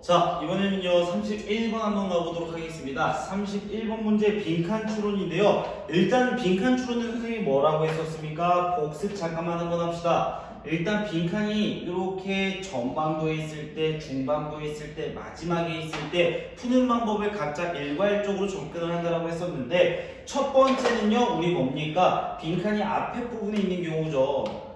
자, 이번에는요 31번 한번 가보도록 하겠습니다. 31번 문제 빈칸 추론인데요. 일단 빈칸 추론은 선생님이 뭐라고 했었습니까? 복습 잠깐만 한번 합시다. 일단 빈칸이 이렇게 전반부에 있을 때, 중반부에 있을 때, 마지막에 있을 때 푸는 방법을 각자 일괄적으로 접근을 한다고 했었는데, 첫 번째는요 우리 뭡니까? 빈칸이 앞에 부분에 있는 경우죠.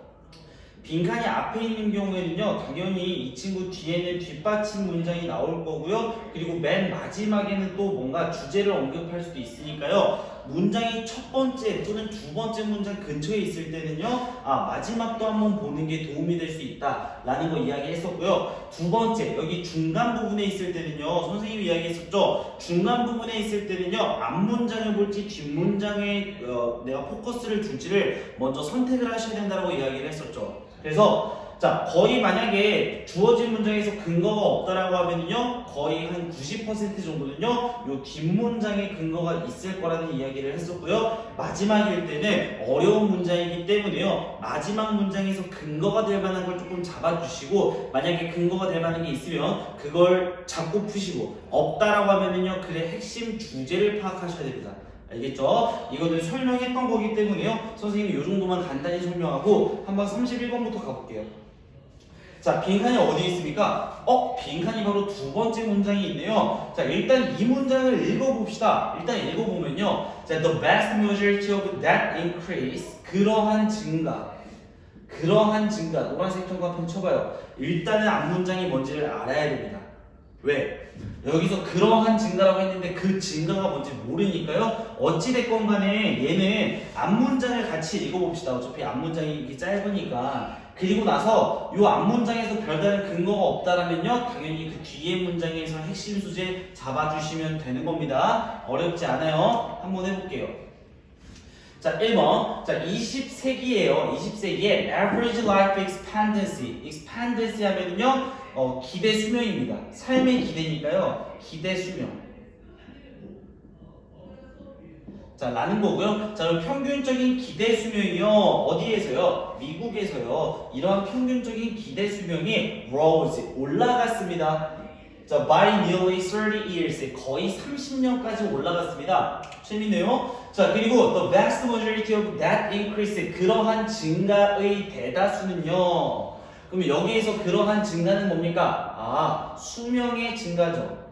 빈칸이 앞에 있는 경우에는요 당연히 이 친구 뒤에는 뒷받침 문장이 나올 거고요. 그리고 맨 마지막에는 또 뭔가 주제를 언급할 수도 있으니까요. 문장이 첫 번째 또는 두 번째 문장 근처에 있을 때는요 마지막도 한번 보는 게 도움이 될 수 있다 라는 거 이야기했었고요. 두 번째 여기 중간 부분에 있을 때는요 선생님이 이야기했었죠. 중간 부분에 있을 때는요 앞 문장을 볼지 뒷 문장에 내가 포커스를 둘지를 먼저 선택을 하셔야 된다고 이야기를 했었죠. 그래서 자 거의 만약에 주어진 문장에서 근거가 없다라고 하면은요 거의 한 90% 정도는요 요 뒷문장에 근거가 있을 거라는 이야기를 했었고요. 마지막일 때는 어려운 문장이기 때문에요 마지막 문장에서 근거가 될 만한 걸 조금 잡아주시고, 만약에 근거가 될 만한 게 있으면 그걸 잡고 푸시고, 없다라고 하면은요 글의 핵심 주제를 파악하셔야 됩니다. 알겠죠? 이거는 설명했던 거기 때문에요 선생님이 이 정도만 간단히 설명하고 한번 31번부터 가볼게요. 자, 빈칸이 어디 있습니까? 빈칸이 바로 두 번째 문장이 있네요. 자, 일단 이 문장을 읽어봅시다. 일단 읽어보면요. 자, the vast majority of that increase, 그러한 증가, 노란색 형광펜 쳐봐요. 일단은 앞 문장이 뭔지를 알아야 됩니다. 왜? 여기서 그러한 증가라고 했는데 그 증가가 뭔지 모르니까요. 어찌됐건 간에 얘는 앞문장을 같이 읽어봅시다. 어차피 앞문장이 이렇게 짧으니까. 그리고 나서 이 앞문장에서 별다른 근거가 없다라면요 당연히 그 뒤에 문장에서 핵심 소재 잡아주시면 되는 겁니다. 어렵지 않아요. 한번 해볼게요. 자, 1번. 자, 20세기에요. 20세기에 average life expectancy 하면은요 기대 수명입니다. 삶의 기대니까요. 기대 수명. 자, 라는 거고요. 자, 평균적인 기대 수명이요. 어디에서요? 미국에서요. 이러한 평균적인 기대 수명이 rose, 올라갔습니다. 자, by nearly 30 years, 거의 30년까지 올라갔습니다. 재밌네요. 자, 그리고 the vast majority of that increase, 그러한 증가의 대다수는요. 그럼 여기에서 그러한 증가는 뭡니까? 수명의 증가죠.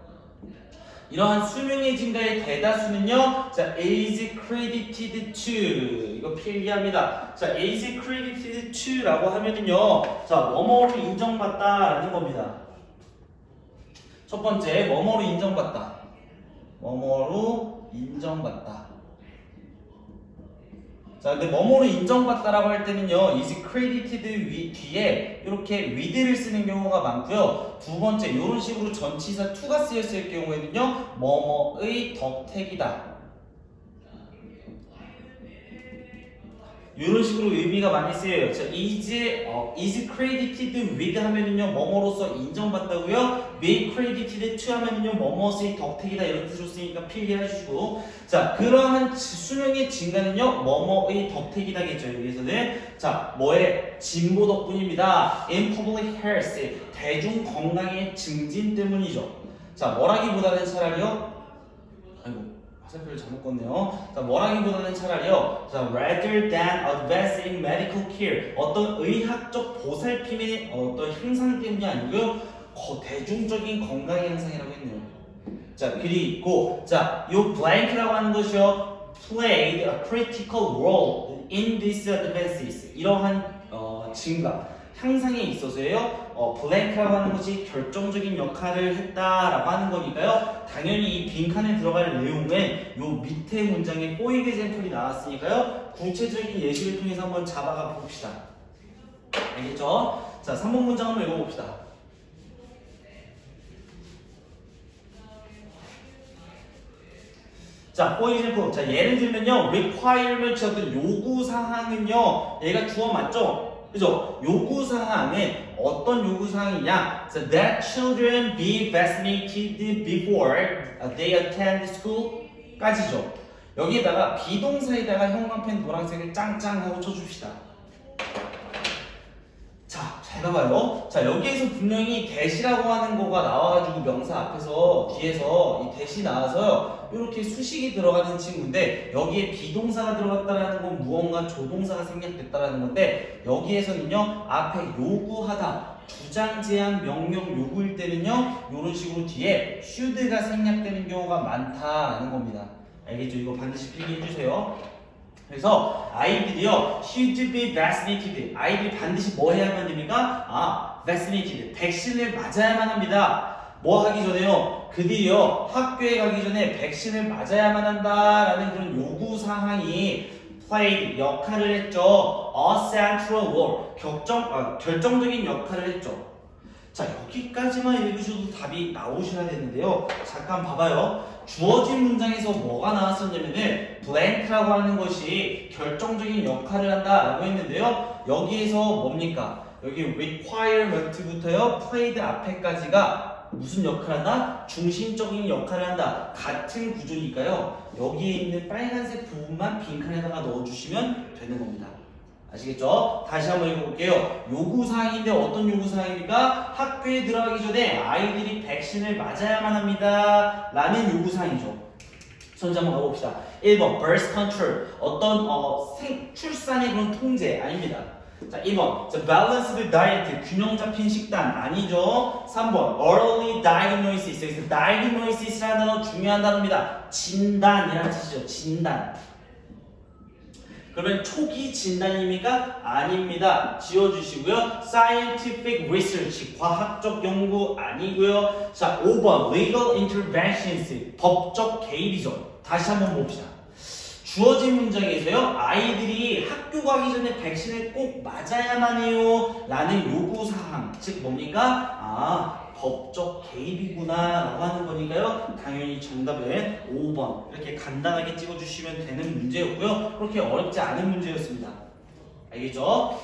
이러한 수명의 증가의 대다수는요, 자, is credited to, 이거 필기합니다. 자, is credited to라고 하면은요, 자, 뭐뭐로 인정받다라는 겁니다. 첫 번째, 뭐뭐로 인정받다. 뭐뭐로 인정받다. 자, 근데 뭐뭐로 인정받다라고 할 때는요, is credited 뒤에 이렇게 with를 쓰는 경우가 많고요. 두 번째, 이런 식으로 전치사 to가 쓰였을 경우에는요, 뭐뭐의 덕택이다. 이런 식으로 의미가 많이 쓰여요. 자, is credited with 하면은요, 뭐뭐로서 인정받다고요. be credited to 하면은요, 뭐뭐의 덕택이다 이런 뜻으로 쓰니까 필기해 주시고, 자, 그러한 수명의 증가는요, 뭐뭐의 덕택이다겠죠. 여기서는 자, 뭐의 진보 덕분입니다. in public health, 대중 건강의 증진 때문이죠. 자, 뭐라기보다는 차라리요. 화살표를 잘못 껐네요. 자, 뭐라기보다는 차라리요. 자, rather than advancing medical care, 어떤 의학적 보살핌의 어떤 향상 때문이 아니고요. 대중적인 건강 향상이라고 했네요. 자, 그리고 자, 요 blank라고 하는 것이요. played a critical role in these advances. 이러한 증가, 향상에 있어서요. 블랭크라고 하는 것이 결정적인 역할을 했다라고 하는 거니까요. 당연히 이 빈칸에 들어갈 내용은 요 밑에 문장에 포익 example이 나왔으니까요. 구체적인 예시를 통해서 한번 잡아가 봅시다. 알겠죠? 자, 3번 문장 한번 읽어봅시다. 자, for example. 자, 예를 들면요. requirement 어떤 요구사항은요. 얘가 주어 맞죠? 그죠? 요구사항은 어떤 요구사항이냐? So that children be vaccinated before they attend school 까지죠. 여기에다가 비동사에다가 형광펜 노란색을 짱짱 하고 쳐줍시다. 자, 잘 봐봐요. 자, 여기에서 분명히 that이라고 하는 거가 나와가지고 명사 앞에서 뒤에서 이 that이 나와서요. 이렇게 수식이 들어가는 친구인데 여기에 비동사가 들어갔다라는 건 무언가 조동사가 생략됐다라는 건데 여기에서는요 앞에 요구하다 주장, 제한, 명령, 요구일 때는요 이런 식으로 뒤에 should가 생략되는 경우가 많다라는 겁니다. 알겠죠? 이거 반드시 필기해주세요. 그래서 아이들이요 should be vaccinated. 아이들이 반드시 뭐 해야만 됩니까? vaccinated. 백신을 맞아야만 합니다. 뭐 하기 전에요? 그들이요 학교에 가기 전에 백신을 맞아야만 한다라는 그런 요구 사항이 played 역할을 했죠. a central role 결정적인 역할을 했죠. 자, 여기까지만 읽으셔도 답이 나오셔야 되는데요. 잠깐 봐봐요. 주어진 문장에서 뭐가 나왔었냐면은 blank라고 하는 것이 결정적인 역할을 한다라고 했는데요. 여기에서 뭡니까? 여기 requirement부터요 played 앞에까지가 무슨 역할을 한다? 중심적인 역할을 한다. 같은 구조니까요. 여기에 있는 빨간색 부분만 빈칸에다가 넣어주시면 되는 겁니다. 아시겠죠? 다시 한번 읽어볼게요. 요구사항인데 어떤 요구사항입니까? 학교에 들어가기 전에 아이들이 백신을 맞아야만 합니다. 라는 요구사항이죠. 선지 한번 가봅시다. 1번 birth control 어떤 출산의 그런 통제 아닙니다. 자, 2번 balanced diet 균형 잡힌 식단 아니죠. 3번 early diagnosis 여기서 diagnosis라는 단어 중요한 단어입니다. 진단이라는 뜻이죠. 진단. 그러면 초기 진단입니까? 아닙니다. 지워주시고요. scientific research 과학적 연구 아니고요. 자, 5번 legal interventions 법적 개입이죠. 다시 한번 봅시다. 주어진 문장에서요. 아이들이 학교 가기 전에 백신을 꼭 맞아야만 해요. 라는 요구사항. 즉 뭡니까? 법적 개입이구나 라고 하는 거니까요. 당연히 정답은 5번 이렇게 간단하게 찍어주시면 되는 문제였고요. 그렇게 어렵지 않은 문제였습니다. 알겠죠?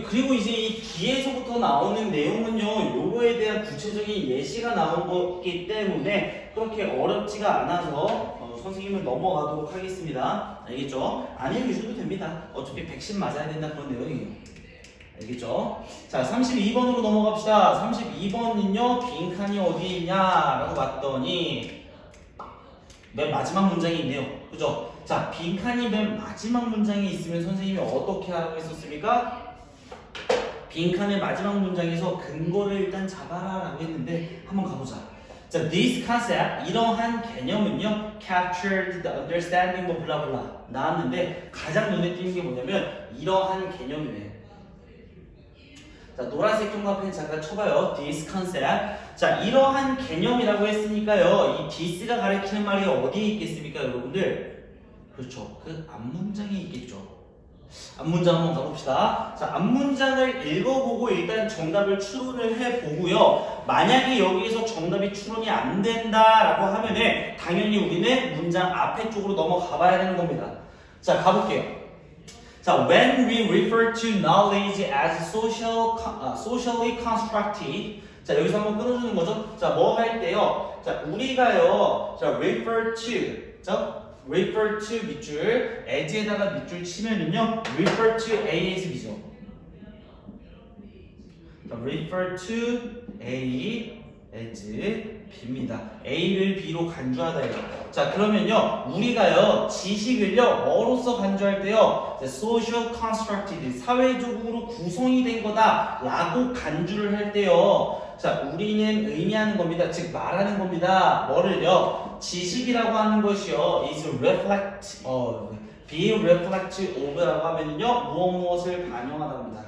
그리고 이제 이 뒤에서부터 나오는 내용은요. 요거에 대한 구체적인 예시가 나온 거기 때문에 그렇게 어렵지가 않아서 선생님은 넘어가도록 하겠습니다. 알겠죠? 안 읽으셔도 됩니다. 어차피 백신 맞아야 된다 그런 내용이에요. 알겠죠? 자, 32번으로 넘어갑시다. 32번은요, 빈칸이 어디에 있냐라고 봤더니 맨 마지막 문장이 있네요. 그죠? 자, 빈칸이 맨 마지막 문장에 있으면 선생님이 어떻게 하라고 했었습니까? 빈칸의 마지막 문장에서 근거를 일단 잡아라 라고 했는데 한번 가보자. 자, this concept, 이러한 개념은요, captured the understanding 뭐 블라블라 나왔는데 가장 눈에 띄는 게 뭐냐면 이러한 개념이에요. 자, 노란색 형광펜 잠깐 쳐봐요. this concept. 자, 이러한 개념이라고 했으니까요. 이 this가 가리키는 말이 어디에 있겠습니까, 여러분들? 그렇죠. 그 앞문장에 있겠죠. 앞문장 한번 가봅시다. 자, 앞문장을 읽어보고 일단 정답을 추론을 해보고요. 만약에 여기에서 정답이 추론이 안 된다라고 하면은 당연히 우리는 문장 앞에 쪽으로 넘어가 봐야 되는 겁니다. 자, 가볼게요. 자, when we refer to knowledge as socially constructed. 자, 여기서 한번 끊어주는 거죠. 자, 뭐 할 때요. 자, 우리가요. 자, refer to. 자, refer to 밑줄, as에다가 밑줄 치면은요, refer to A as B죠. 자, refer to A as B입니다. A를 B로 간주하다요. 자, 그러면요, 우리가요, 지식을요, 뭐로서 간주할 때요, social constructed, 사회적으로 구성이 된 거다, 라고 간주를 할 때요, 자, 우리는 의미하는 겁니다. 즉, 말하는 겁니다. 뭐를요? 지식이라고 하는 것이요, is reflect, be reflect of라고 하면요, 무엇을 반영하다 합니다.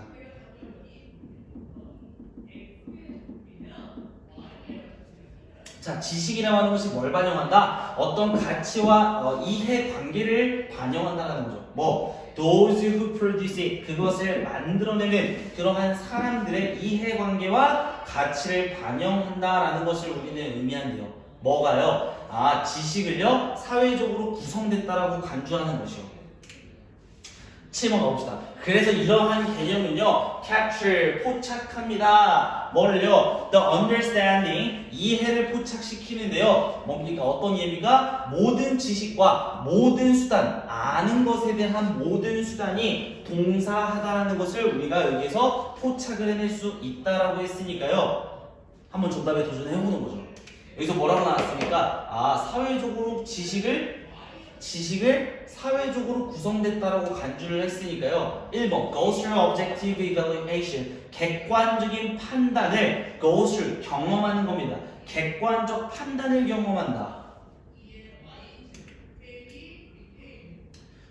자, 지식이라고 하는 것이 뭘 반영한다? 어떤 가치와 이해관계를 반영한다는 거죠. 뭐, those who produce it, 그것을 만들어내는 그러한 사람들의 이해관계와 가치를 반영한다라는 것을 우리는 의미한대요. 뭐가요? 지식을요, 사회적으로 구성됐다라고 간주하는 것이요. 7번 가봅시다. 그래서 이러한 개념은요, capture, 포착합니다. 뭐를요? The understanding, 이해를 포착시키는데요. 뭡니까? 어떤 의미가? 모든 지식과 모든 수단, 아는 것에 대한 모든 수단이 동사하다라는 것을 우리가 여기에서 포착을 해낼 수 있다라고 했으니까요. 한번 정답에 도전해보는 거죠. 여기서 뭐라고 나왔습니까? 아, 사회적으로 지식을 사회적으로 구성됐다라고 간주를 했으니까요. 1번 goes through objective evaluation, 객관적인 판단을 goes through, 경험하는 겁니다. 객관적 판단을 경험한다.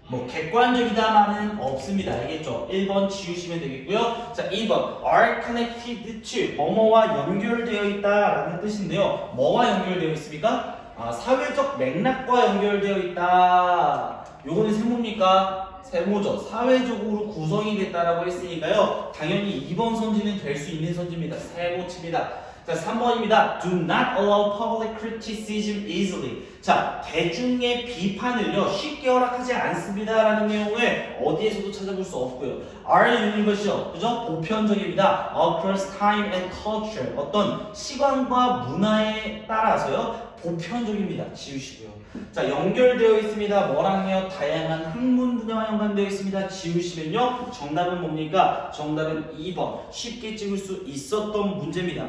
뭐 객관적이다 말은 없습니다. 알겠죠? 1번 지우시면 되겠고요. 자, 2번 are connected to, 뭐뭐와 연결되어 있다라는 뜻인데요. 뭐와 연결되어 있습니까? 아, 사회적 맥락과 연결되어 있다. 요거는 세모입니까? 세모죠. 사회적으로 구성이 됐다라고 했으니까요. 당연히 2번 선지는 될 수 있는 선지입니다. 세모칩니다. 자, 3번입니다. Do not allow public criticism easily. 자, 대중의 비판을요, 쉽게 허락하지 않습니다. 라는 내용을 어디에서도 찾아볼 수 없고요. are universal, 그죠? 보편적입니다. across time and culture. 어떤 시간과 문화에 따라서요, 보편적입니다. 지우시고요. 자, 연결되어 있습니다. 뭐랑요? 다양한 학문 분야와 연관되어 있습니다. 지우시면요. 정답은 뭡니까? 정답은 2번. 쉽게 찍을 수 있었던 문제입니다.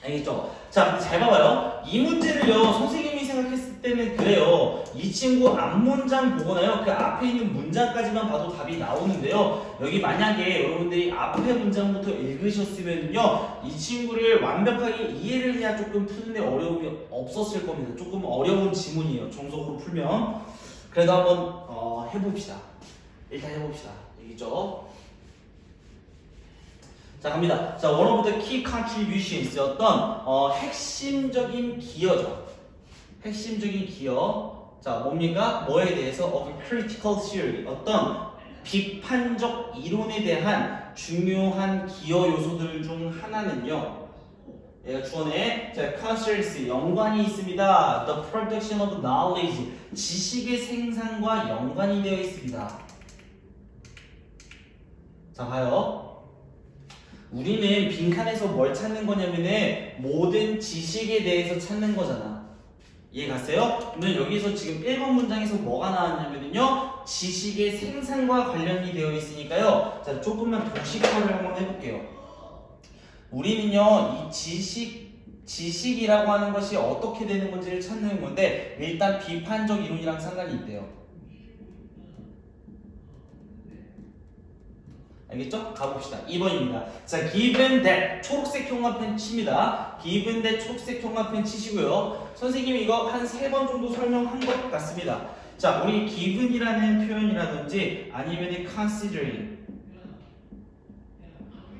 알겠죠? 자, 잘 봐봐요. 이 문제를요, 선생님이 생각했을 때는 그래요. 이 친구 앞문장 보거나요, 그 앞에 있는 문장까지만 봐도 답이 나오는데요. 여기 만약에 여러분들이 앞에 문장부터 읽으셨으면요, 이 친구를 완벽하게 이해를 해야 조금 푸는데 어려움이 없었을 겁니다. 조금 어려운 지문이에요. 정석으로 풀면. 그래도 한번 해봅시다. 일단 해봅시다. 알겠죠? 자, 갑니다. 자, one of the key contributions, 어떤 핵심적인 기여죠. 핵심적인 기여. 자, 뭡니까? 뭐에 대해서? of critical theory, 어떤 비판적 이론에 대한 중요한 기여 요소들 중 하나는요. 얘가 주어에 자, concerns, 연관이 있습니다. The production of knowledge, 지식의 생산과 연관이 되어 있습니다. 자, 봐요. 우리는 빈칸에서 뭘 찾는 거냐면은 모든 지식에 대해서 찾는 거잖아. 이해 갔어요? 그러면 여기서 지금 1번 문장에서 뭐가 나왔냐면요, 지식의 생산과 관련이 되어 있으니까요. 자, 조금만 도식화를 한번 해볼게요. 우리는요, 이 지식이라고 하는 것이 어떻게 되는 건지를 찾는 건데, 일단 비판적 이론이랑 상관이 있대요. 알겠죠? 가봅시다. 2번입니다. 자, given that, 초록색 형광펜 칩니다. given that 초록색 형광펜 치시고요. 선생님이 이거 한 3번 정도 설명한 것 같습니다. 자, 우리 given이라는 표현이라든지 아니면 considering,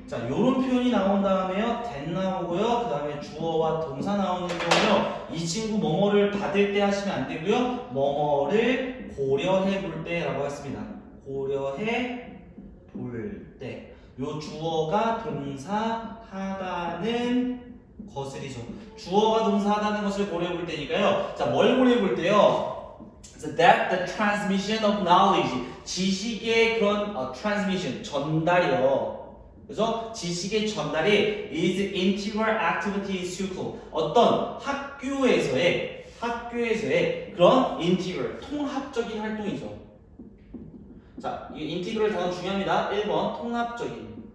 자, 요런 표현이 나온 다음에요, that 나오고요. 그 다음에 주어와 동사 나오는 경우요, 이 친구 뭐뭐를 받을 때 하시면 안 되고요, 뭐뭐를 고려해 볼 때라고 했습니다. 고려해 볼 때, 요 주어가 동사하다는 것을이죠. 주어가 동사하다는 것을 고려해 볼 때니까요. 자, 뭘 고려해 볼 때요? So that the transmission of knowledge, 지식의 그런 transmission, 전달이요. 그래서 지식의 전달이 is integral activity in school. 어떤 학교에서의 그런 integral, 통합적인 활동이죠. 자, 이 인티그럴 단어 중요합니다. 1번 통합적인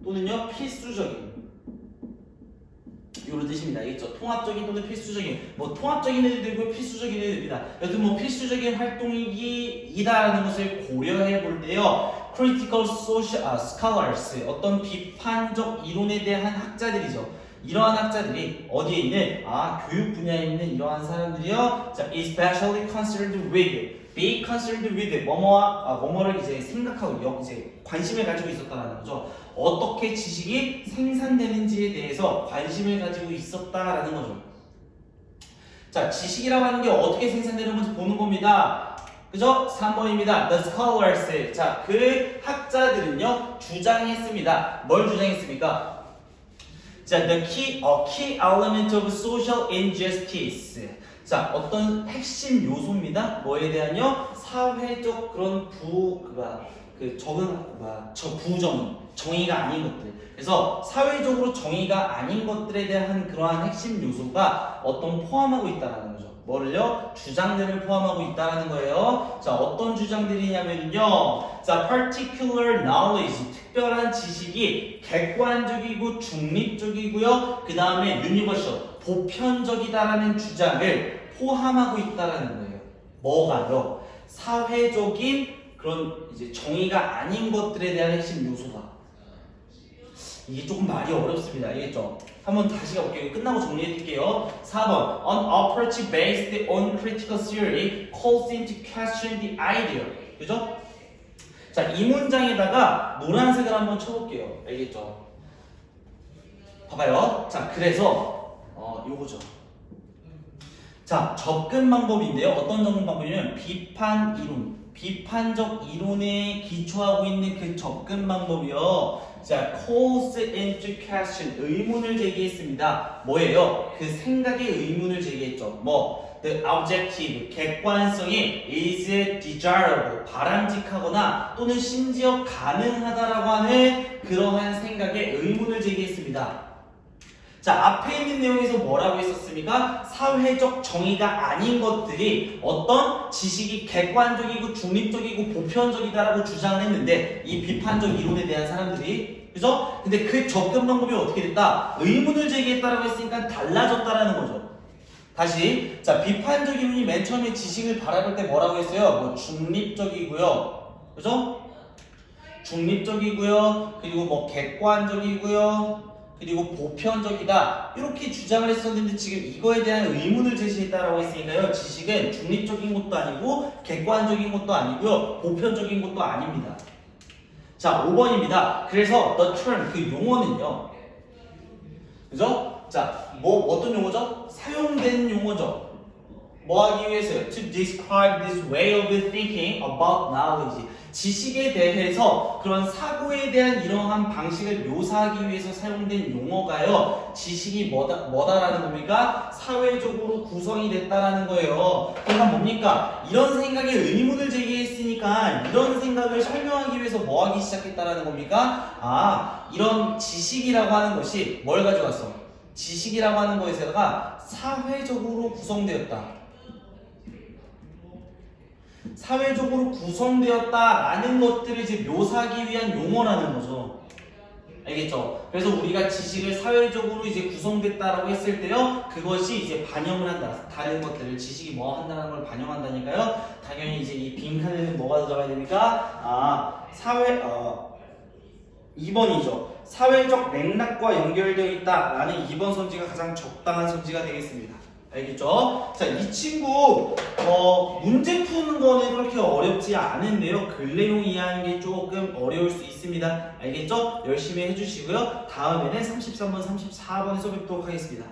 또는요 필수적인, 이런 뜻입니다. 알겠죠? 통합적인 또는 필수적인, 뭐 통합적인 애들도 있고 필수적인 애들입니다. 여튼 뭐 필수적인 활동이다라는 것을 고려해 볼 때요, critical social scholars, 어떤 비판적 이론에 대한 학자들이죠. 이러한 학자들이 어디에 있는? 교육 분야에 있는 이러한 사람들이요. 자, especially concerned with, be concerned with, 뭐뭐를 이제 생각하고 이제 관심을 가지고 있었다라는 거죠. 어떻게 지식이 생산되는지에 대해서 관심을 가지고 있었다라는 거죠. 자, 지식이라고 하는 게 어떻게 생산되는 건지 보는 겁니다. 그죠? 3번입니다. The scholars. 자, 그 학자들은요, 주장했습니다. 뭘 주장했습니까? 자, the key element of social injustice. 자, 어떤 핵심 요소입니다. 뭐에 대한요? 사회적 그런 정의가 아닌 것들. 그래서 사회적으로 정의가 아닌 것들에 대한 그러한 핵심 요소가 어떤 포함하고 있다라는 거죠. 뭐를요? 주장들을 포함하고 있다라는 거예요. 자, 어떤 주장들이냐면요. 자, particular knowledge, 특별한 지식이 객관적이고 중립적이고요. 그 다음에 universal, 보편적이다라는 주장을 포함하고 있다라는 거예요. 뭐가요? 사회적인 그런 이제 정의가 아닌 것들에 대한 핵심 요소가. 이게 조금 말이 어렵습니다. 알겠죠? 한번 다시 가볼게요. 끝나고 정리해드릴게요. 4번 An approach based on critical theory calls into question the idea. 그죠? 자, 이 문장에다가 노란색을 한번 쳐볼게요. 알겠죠? 봐봐요. 자, 그래서 요거죠. 자, 접근 방법인데요. 어떤 접근 방법이냐면 비판 이론, 비판적 이론에 기초하고 있는 그 접근 방법이요. 자, calls into question, 의문을 제기했습니다. 뭐예요? 그 생각의 의문을 제기했죠. 뭐, the objective, 객관성이 is desirable, 바람직하거나 또는 심지어 가능하다라고 하는 그러한 생각의 의문을 제기했습니다. 자, 앞에 있는 내용에서 뭐라고 했었습니까? 사회적 정의가 아닌 것들이 어떤 지식이 객관적이고 중립적이고 보편적이다라고 주장을 했는데 이 비판적 이론에 대한 사람들이 그죠? 근데 그 접근 방법이 어떻게 됐다? 의문을 제기했다라고 했으니까 달라졌다라는 거죠. 다시 자, 비판적 이론이 맨 처음에 지식을 바라볼 때 뭐라고 했어요? 뭐 중립적이고요. 그죠? 중립적이고요. 그리고 뭐 객관적이고요. 그리고 보편적이다 이렇게 주장을 했었는데 지금 이거에 대한 의문을 제시했다라고 했으니까요. 지식은 중립적인 것도 아니고 객관적인 것도 아니고요. 보편적인 것도 아닙니다. 자, 5번입니다. 그래서 the term, 그 용어는요. 그죠? 자, 뭐 어떤 용어죠? 사용된 용어죠. 뭐 하기 위해서요? To describe this way of thinking about knowledge. 지식에 대해서 그런 사고에 대한 이러한 방식을 묘사하기 위해서 사용된 용어가요. 지식이 뭐다라는 겁니까? 사회적으로 구성이 됐다라는 거예요. 그러니까 뭡니까? 이런 생각에 의문을 제기했으니까 이런 생각을 설명하기 위해서 뭐 하기 시작했다라는 겁니까? 아, 이런 지식이라고 하는 것이 뭘 가져갔어? 지식이라고 하는 것에다가 사회적으로 구성되었다. 사회적으로 구성되었다라는 것들을 이제 묘사하기 위한 용어라는 거죠. 알겠죠? 그래서 우리가 지식을 사회적으로 이제 구성됐다라고 했을 때요, 그것이 이제 반영을 한다. 다른 것들을 지식이 뭐 한다는 걸 반영한다니까요. 당연히 이제 이 빈칸에는 뭐가 들어가야 됩니까? 2번이죠. 사회적 맥락과 연결되어 있다라는 2번 선지가 가장 적당한 선지가 되겠습니다. 알겠죠? 자, 이 친구 문제 푸는 거는 그렇게 어렵지 않은데요. 글내용 이해하는 게 조금 어려울 수 있습니다. 알겠죠? 열심히 해주시고요. 다음에는 33번, 34번에서 뵙도록 하겠습니다.